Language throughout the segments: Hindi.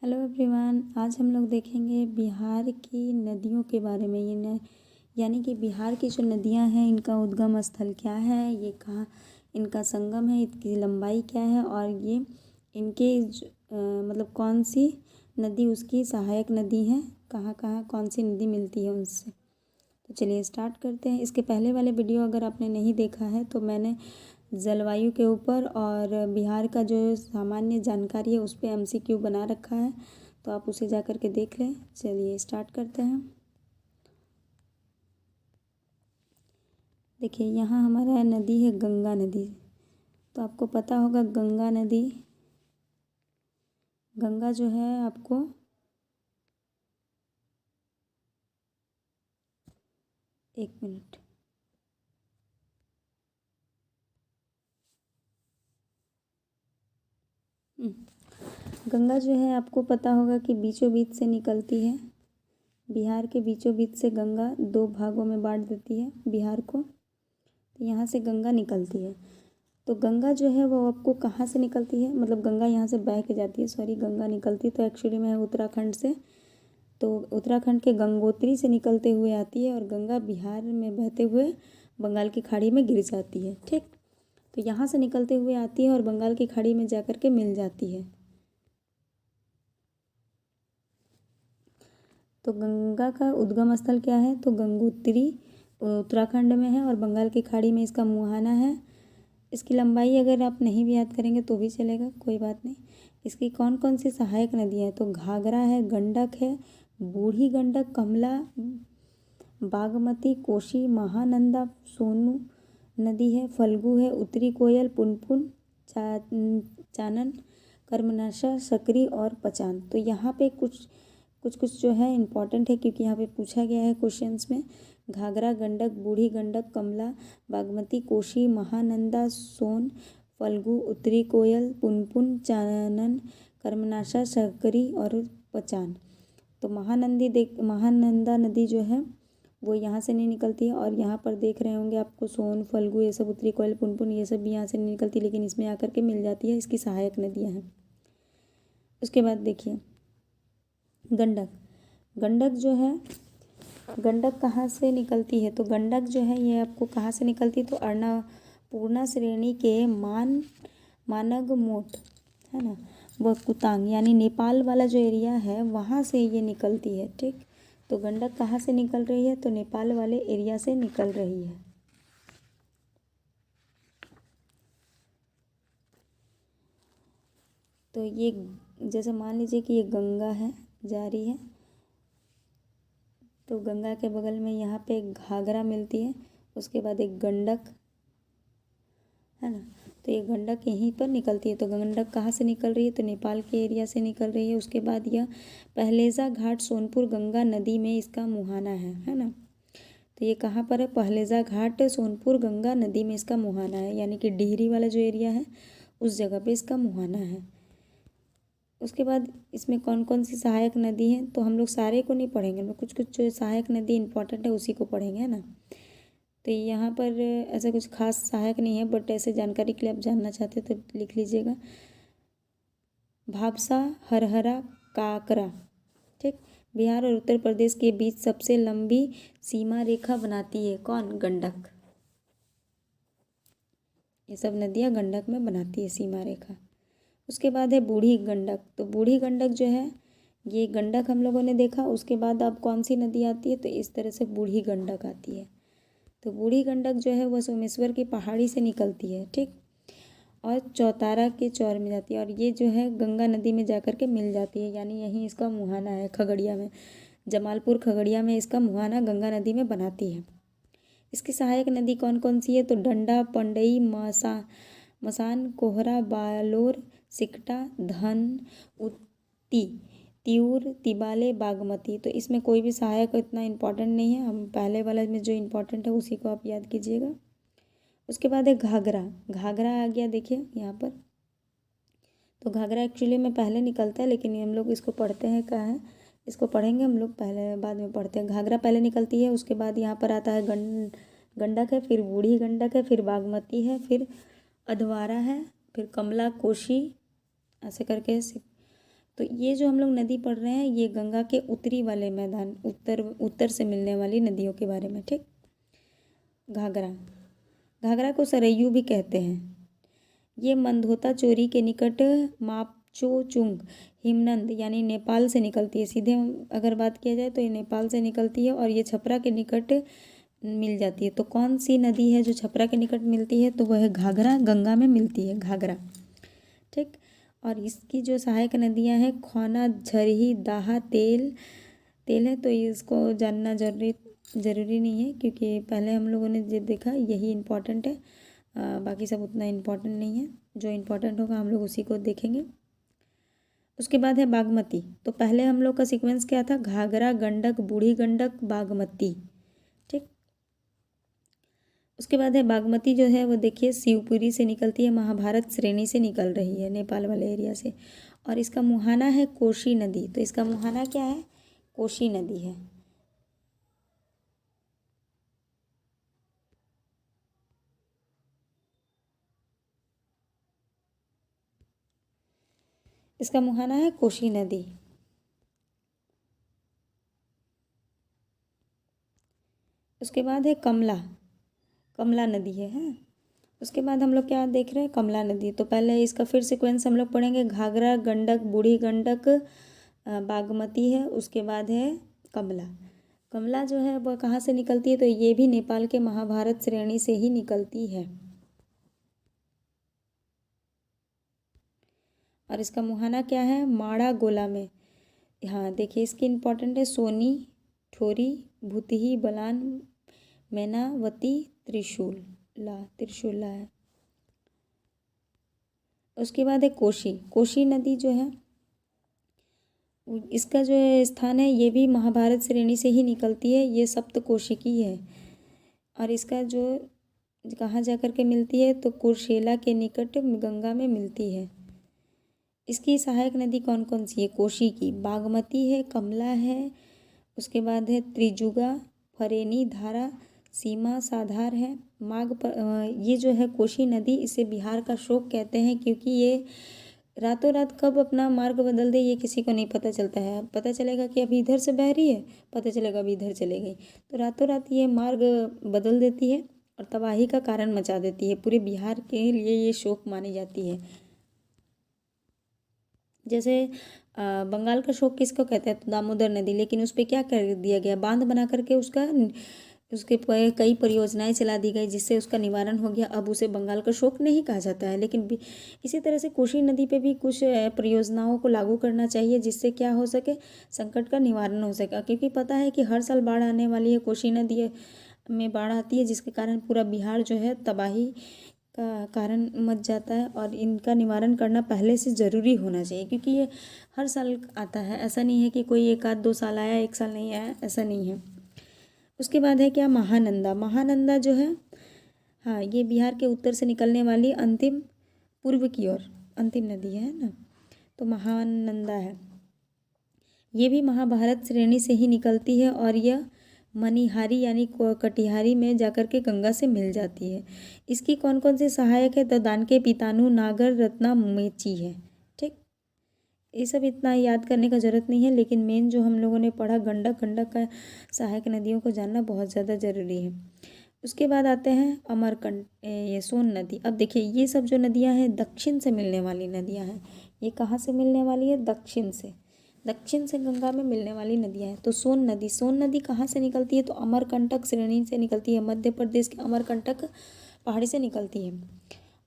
हेलो एवरीवन, आज हम लोग देखेंगे बिहार की नदियों के बारे में। यानी कि बिहार की जो नदियां हैं इनका उद्गम स्थल क्या है, ये कहाँ इनका संगम है, इसकी लंबाई क्या है और ये इनके मतलब कौन सी नदी उसकी सहायक नदी है, कहाँ कहाँ कौन सी नदी मिलती है उनसे। तो चलिए स्टार्ट करते हैं। इसके पहले वाले वीडियो अगर आपने नहीं देखा है तो मैंने जलवायु के ऊपर और बिहार का जो सामान्य जानकारी है उस पर एमसीक्यू बना रखा है, तो आप उसे जा कर के देख लें। चलिए स्टार्ट करते हैं। देखिए यहाँ हमारा नदी है गंगा नदी। तो आपको पता होगा गंगा नदी, गंगा जो है आपको एक मिनट, गंगा जो है आपको पता होगा कि बीचों बीच से निकलती है। बिहार के बीचों बीच से गंगा दो भागों में बांट देती है बिहार को। तो यहाँ से गंगा निकलती है। तो गंगा जो है वो आपको कहाँ से निकलती है, मतलब गंगा यहाँ से बह के जाती है, गंगा निकलती तो एक्चुअली में है उत्तराखंड से। तो उत्तराखंड के गंगोत्री से निकलते हुए आती है और गंगा बिहार में बहते हुए बंगाल की खाड़ी में गिर जाती है। ठीक, तो यहाँ से निकलते हुए आती है और बंगाल की खाड़ी में जा कर के मिल जाती है। तो गंगा का उद्गम स्थल क्या है, तो गंगोत्री उत्तराखंड में है और बंगाल की खाड़ी में इसका मुहाना है। इसकी लंबाई अगर आप नहीं भी याद करेंगे तो भी चलेगा, कोई बात नहीं। इसकी कौन कौन सी सहायक नदियाँ हैं, तो घाघरा है, गंडक है, बूढ़ी गंडक, कमला, बागमती, कोशी, महानंदा, सोनू नदी है, फल्गु है, उत्तरी कोयल, पुनपुन, चानन, कर्मनाशा, सकरी और पचान। तो यहाँ पे कुछ जो है इम्पॉर्टेंट है, क्योंकि यहाँ पे पूछा गया है क्वेश्चंस में। घाघरा, गंडक, बूढ़ी गंडक, कमला, बागमती, कोशी, महानंदा, सोन, फल्गु, उत्तरी कोयल, पुनपुन, चानन, कर्मनाशा, सकरी और पचान। तो महानंदा नदी जो है वो यहाँ से नहीं निकलती है, और यहाँ पर देख रहे होंगे आपको सोन, फल्गु, ये सब, उत्तरी कोयल, पुनपुन, ये सब भी यहाँ से नहीं निकलती, लेकिन इसमें आकर के मिल जाती है। इसकी सहायक नदियाँ हैं। उसके बाद देखिए गंडक। गंडक जो है, गंडक कहाँ से निकलती है, तो गंडक जो है ये आपको कहाँ से निकलती है, तो अन्नपूर्णा श्रेणी के मानग मोट है ना, वह कुतांग यानी नेपाल वाला जो एरिया है वहाँ से ये निकलती है। ठीक, तो गंडक कहाँ से निकल रही है, तो नेपाल वाले एरिया से निकल रही है। तो ये जैसे मान लीजिए कि ये गंगा है, जा रही है, तो गंगा के बगल में यहाँ पे एक घाघरा मिलती है, उसके बाद एक गंडक है ना। तो ये गंडक यहीं पर निकलती है। तो गंडक कहाँ से निकल रही है, तो नेपाल के एरिया से निकल रही है। उसके बाद यह पहलेजा घाट सोनपुर गंगा नदी में इसका मुहाना है ना। तो ये कहाँ पर है, पहलेजा घाट सोनपुर गंगा नदी में इसका मुहाना है, यानी कि डिहरी वाला जो एरिया है उस जगह पे इसका मुहाना है। उसके बाद इसमें कौन कौन सी सहायक नदी है, तो हम लोग सारे को नहीं पढ़ेंगे, हम लोग कुछ कुछ जो सहायक नदी इंपॉर्टेंट है उसी को पढ़ेंगे, है ना। तो यहाँ पर ऐसा कुछ खास सहायक नहीं है, बट ऐसे जानकारी के लिए आप जानना चाहते हो तो लिख लीजिएगा। भापसा, हरहरा, काकरा। ठीक, बिहार और उत्तर प्रदेश के बीच सबसे लंबी सीमा रेखा बनाती है कौन, गंडक। ये सब नदियाँ गंडक में बनाती है सीमा रेखा। उसके बाद है बूढ़ी गंडक। तो बूढ़ी गंडक जो है, ये गंडक हम लोगों ने देखा, उसके बाद अब कौन सी नदी आती है, तो इस तरह से बूढ़ी गंडक आती है। तो बूढ़ी गंडक जो है वह सोमेश्वर की पहाड़ी से निकलती है। ठीक, और चौतारा के चौर में जाती है, और ये जो है गंगा नदी में जाकर के मिल जाती है, यानी यहीं इसका मुहाना है खगड़िया में, जमालपुर खगड़िया में इसका मुहाना गंगा नदी में बनाती है। इसकी सहायक नदी कौन कौन सी है, तो डंडा, पंडई, मसान, कोहरा, बालोर, सिकटा, धन, उती, तिऊर, तिबाले, बागमती। तो इसमें कोई भी सहायक इतना इम्पोर्टेंट नहीं है, हम पहले वाला में जो इम्पोर्टेंट है उसी को आप याद कीजिएगा। उसके बाद है घाघरा। घाघरा आ गया, देखिए यहाँ पर। तो घाघरा एक्चुअली में पहले निकलता है, लेकिन हम लोग इसको पढ़ते हैं कहाँ है, इसको पढ़ेंगे हम लोग, पहले बाद में पढ़ते हैं। घाघरा पहले निकलती है, उसके बाद यहाँ पर आता है गंडक है, फिर बूढ़ी गंडक है, फिर बागमती है, फिर अधवारा है, फिर कमला, कोशी, ऐसे करके तो ये जो हम लोग नदी पढ़ रहे हैं ये गंगा के उत्तरी वाले मैदान, उत्तर से मिलने वाली नदियों के बारे में। ठीक। घाघरा, घाघरा को सरयू भी कहते हैं। ये मंदोता चोरी के निकट मापचोचुंग हिमनद यानी नेपाल से निकलती है। सीधे अगर बात किया जाए तो ये नेपाल से निकलती है और ये छपरा के निकट मिल जाती है। तो कौन सी नदी है जो छपरा के निकट मिलती है? तो वह है घाघरा, गंगा में मिलती है घाघरा। ठीक। और इसकी जो सहायक नदियां हैं खौना, झरही, दाहा, तेल है। तो इसको जानना ज़रूरी नहीं है क्योंकि पहले हम लोगों ने जो देखा यही इम्पोर्टेंट है। बाकी सब उतना इम्पोर्टेंट नहीं है। जो इम्पोर्टेंट होगा हम लोग उसी को देखेंगे। उसके बाद है बागमती। तो पहले हम लोग का सीक्वेंस क्या था? घाघरा, गंडक, बूढ़ी गंडक, बागमती। ठीक। उसके बाद है बागमती जो है वो देखिए शिवपुरी से निकलती है, महाभारत श्रेणी से निकल रही है, नेपाल वाले एरिया से। और इसका मुहाना है कोशी नदी। तो इसका मुहाना क्या है? कोशी नदी है। इसका मुहाना है कोशी नदी। उसके बाद है कमला नदी है, हाँ। उसके बाद हम लोग क्या देख रहे हैं? कमला नदी। तो पहले इसका फिर सीक्वेंस हम लोग पढ़ेंगे। घाघरा, गंडक, बूढ़ी गंडक, बागमती है। उसके बाद है कमला। कमला जो है वह कहाँ से निकलती है? तो ये भी नेपाल के महाभारत श्रेणी से ही निकलती है। और इसका मुहाना क्या है? माड़ा गोला में। हाँ देखिए इसकी इम्पोर्टेंट है सोनी, ठोरी, भूतही, बलान, मैनावती, त्रिशूला है। उसके बाद है कोशी नदी जो है इसका जो स्थान है ये भी महाभारत श्रेणी से ही निकलती है। ये सप्तकोशिकी है। और इसका जो कहाँ जा कर के मिलती है? तो कुर्सेला के निकट गंगा में मिलती है। इसकी सहायक नदी कौन कौन सी है? कोशी की, बागमती है, कमला है, उसके बाद है त्रिजुगा, फरेनी, धारा, सीमा, साधार है, ये जो है कोशी नदी, इसे बिहार का शोक कहते हैं क्योंकि ये रातों रात कब अपना मार्ग बदल दे ये किसी को नहीं पता चलता है। पता चलेगा कि अभी इधर से बह रही है, पता चलेगा अभी इधर चले गई। तो रातों रात ये मार्ग बदल देती है और तबाही का कारण मचा देती है। पूरे बिहार के लिए ये शोक मानी जाती है। जैसे बंगाल का शोक किसको कहते हैं? तो दामोदर नदी। लेकिन उस पर क्या कर दिया गया? बांध बना करके उसके कई परियोजनाएं चला दी गई जिससे उसका निवारण हो गया। अब उसे बंगाल का शोक नहीं कहा जाता है। लेकिन इसी तरह से कोशी नदी पे भी कुछ परियोजनाओं को लागू करना चाहिए जिससे क्या हो सके? संकट का निवारण हो सके। क्योंकि पता है कि हर साल बाढ़ आने वाली है, कोशी नदी में बाढ़ आती है जिसके कारण पूरा बिहार जो है तबाही का कारण मच जाता है। और इनका निवारण करना पहले से ज़रूरी होना चाहिए क्योंकि ये हर साल आता है। ऐसा नहीं है कि कोई 1-2 साल आया, 1 साल नहीं आया, ऐसा नहीं है। उसके बाद है क्या? महानंदा जो है, हाँ ये बिहार के उत्तर से निकलने वाली अंतिम पूर्व की ओर अंतिम नदी है ना। तो महानंदा है। ये भी महाभारत श्रेणी से ही निकलती है और यह मनिहारी यानी कटिहारी में जाकर के गंगा से मिल जाती है। इसकी कौन कौन सी सहायक है? तो दानके, पीतानु, नागर, रत्ना, मेची है। ठीक। ये सब इतना याद करने का ज़रूरत नहीं है। लेकिन मेन जो हम लोगों ने पढ़ा गंडक का सहायक नदियों को जानना बहुत ज़्यादा ज़रूरी है। उसके बाद आते हैं अमरकंट, ये सोन नदी। अब देखिए ये सब जो नदियाँ हैं दक्षिण से मिलने वाली नदियाँ हैं। ये कहाँ से मिलने वाली है? दक्षिण से गंगा में मिलने वाली नदियाँ हैं। तो सोन नदी कहाँ से निकलती है? तो अमरकंटक श्रेणी से निकलती है। मध्य प्रदेश के अमरकंटक पहाड़ी से निकलती है।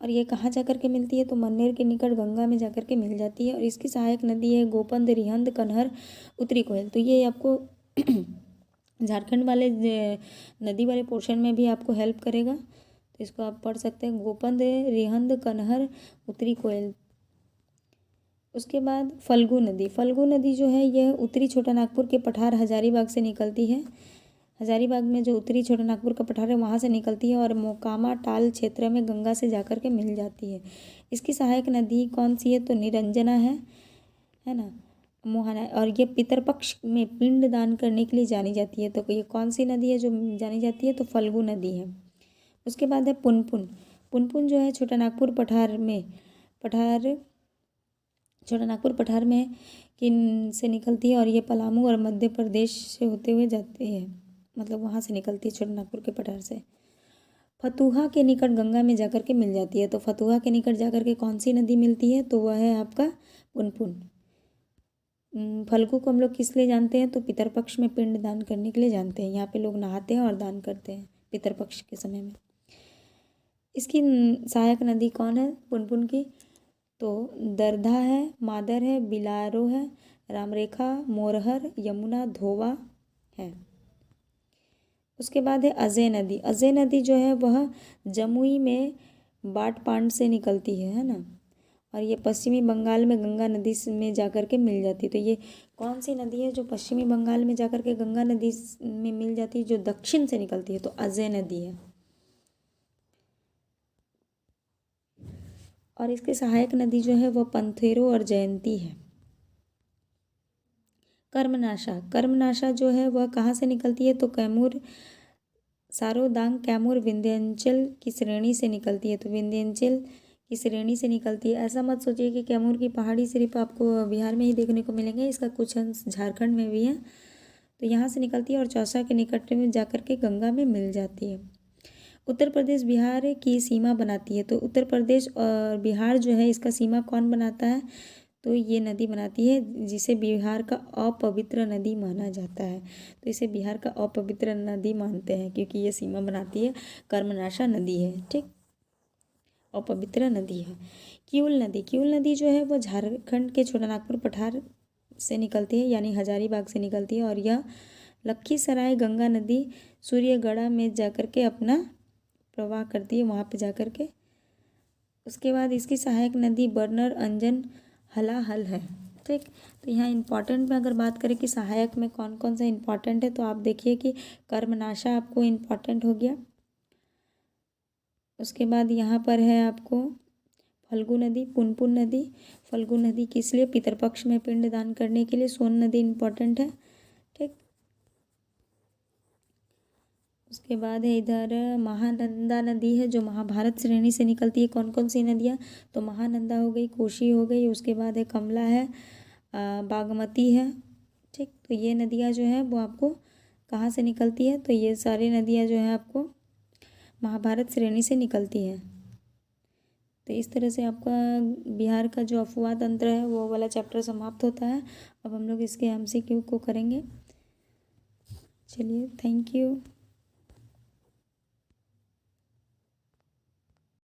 और ये कहाँ जाकर के मिलती है? तो मन्नेर के निकट गंगा में जाकर के मिल जाती है। और इसकी सहायक नदी है गोपंद, रिहंद, कन्हर, उत्तरी कोयल। तो ये आपको झारखंड वाले नदी वाले पोर्शन में भी आपको हेल्प करेगा। तो इसको आप पढ़ सकते हैं, गोपंद, रिहंद, कन्हर, उत्तरी कोयल। उसके बाद फल्गु नदी जो है यह उत्तरी छोटा नागपुर के पठार हजारीबाग से निकलती है। हजारीबाग में जो उत्तरी छोटा नागपुर का पठार है वहाँ से निकलती है और मोकामा टाल क्षेत्र में गंगा से जाकर के मिल जाती है। इसकी सहायक नदी कौन सी है? तो निरंजना है ना, मोहना। और ये पितरपक्ष में पिंड दान करने के लिए जानी जाती है। तो ये कौन सी नदी है जो जानी जाती है? तो फल्गु नदी है। उसके बाद है पुनपुन जो है छोटा नागपुर पठार छोटा नागपुर पठार में किन से निकलती है और ये पलामू और मध्य प्रदेश से होते हुए जाती है, मतलब वहाँ से निकलती है छोटा नागपुर के पठार से। फतुहा के निकट गंगा में जाकर के मिल जाती है, तो फतुहा के निकट जाकर के कौन सी नदी मिलती है, तो वह है आपका पुनपुन। फल्गु को हम लोग किस लिए जानते हैं, तो पितरपक्ष में पिंड दान करने के लिए जानते हैं। यहाँ पे लोग नहाते हैं और दान करते हैं पितरपक्ष के समय में। इसकी सहायक नदी कौन है पुनपुन की, तो दरधा है, मादर है, बिलारो है, रामरेखा, मोरहर, यमुना, धोवा है। उसके बाद है अजय नदी। अजय नदी जो है वह जमुई में बाटपांड से निकलती है ना, और ये पश्चिमी बंगाल में गंगा नदी में जाकर के मिल जाती है। तो ये कौन सी नदी है जो पश्चिमी बंगाल में जाकर के गंगा नदी में मिल जाती है, जो दक्षिण से निकलती है, तो अजय नदी है। और इसके सहायक नदी जो है वह पंथेरो और जयंती है। कर्मनाशा, कर्मनाशा जो है वह कहाँ से निकलती है, तो कैमूर, सारोदांग, कैमूर, विंध्यांचल की श्रेणी से निकलती है। तो विंध्यांचल की श्रेणी से निकलती है। ऐसा मत सोचिए कि कैमूर की पहाड़ी सिर्फ आपको बिहार में ही देखने को मिलेंगे, इसका कुछ अंश झारखंड में भी है। तो यहाँ से निकलती है और चौसा के निकट में जाकर के गंगा में मिल जाती है। उत्तर प्रदेश बिहार की सीमा बनाती है। तो उत्तर प्रदेश और बिहार जो है इसका सीमा कौन बनाता है, तो ये नदी बनाती है, जिसे बिहार का अपवित्र नदी माना जाता है। तो इसे बिहार का अपवित्र नदी मानते हैं क्योंकि ये सीमा बनाती है, कर्मनाशा नदी है, ठीक, अपवित्र नदी है। किऊल नदी, किऊल नदी जो है वो झारखंड के छोटा नागपुर पठार से निकलती है, यानी हजारीबाग से निकलती है, और यह लखीसराय गंगा नदी सूर्यगढ़ा में जाकर के अपना प्रवाह करती है, वहाँ पे जाकर के। उसके बाद इसकी सहायक नदी बर्नर, अंजन, हलाहल है, ठीक। तो यहाँ इम्पॉर्टेंट में अगर बात करें कि सहायक में कौन कौन सा इम्पॉर्टेंट है, तो आप देखिए कि कर्मनाशा आपको इम्पॉर्टेंट हो गया। उसके बाद यहाँ पर है आपको फल्गु नदी, पुनपुन नदी। फल्गु नदी किस लिए, पितरपक्ष में पिंड दान करने के लिए। सोन नदी इम्पॉर्टेंट है, ठीक। उसके बाद है इधर महानंदा नदी है जो महाभारत श्रेणी से निकलती है। कौन कौन सी नदियाँ, तो महानंदा हो गई, कोशी हो गई, उसके बाद है कमला है, बागमती है, ठीक। तो ये नदियाँ जो हैं वो आपको कहाँ से निकलती है, तो ये सारी नदियाँ जो हैं आपको महाभारत श्रेणी से निकलती हैं। तो इस तरह से आपका बिहार का जो अफवाह तंत्र है वो वाला चैप्टर समाप्त होता है। अब हम लोग इसके MCQ को करेंगे। चलिए, थैंक यू।